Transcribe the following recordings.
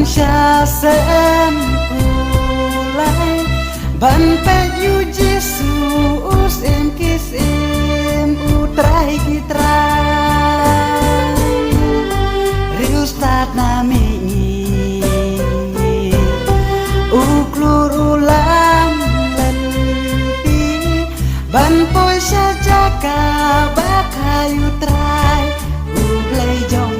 xa sen ulai ban pe yu Jesus em kis em utrai kitrai rius tat nami uklur ulam lenti ban poi saja ka bakayu trai ublai jong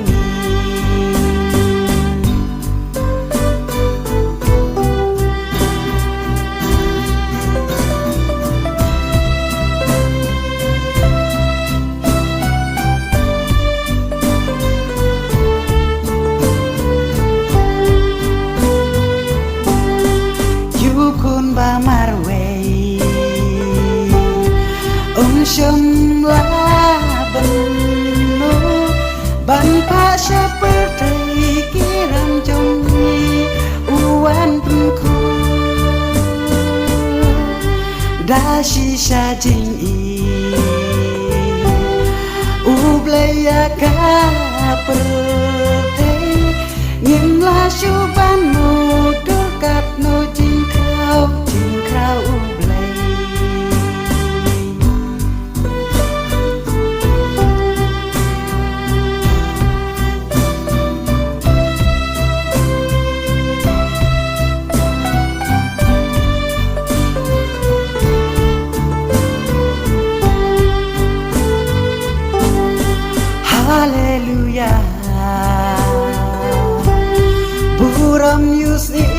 kun ba marway shum la benu ban pa seperti kiram jongi uan penku dasi sajing ublaya ka perte ngin la suban nu dekat nu jingkrau ublay Hallelujah buram yusni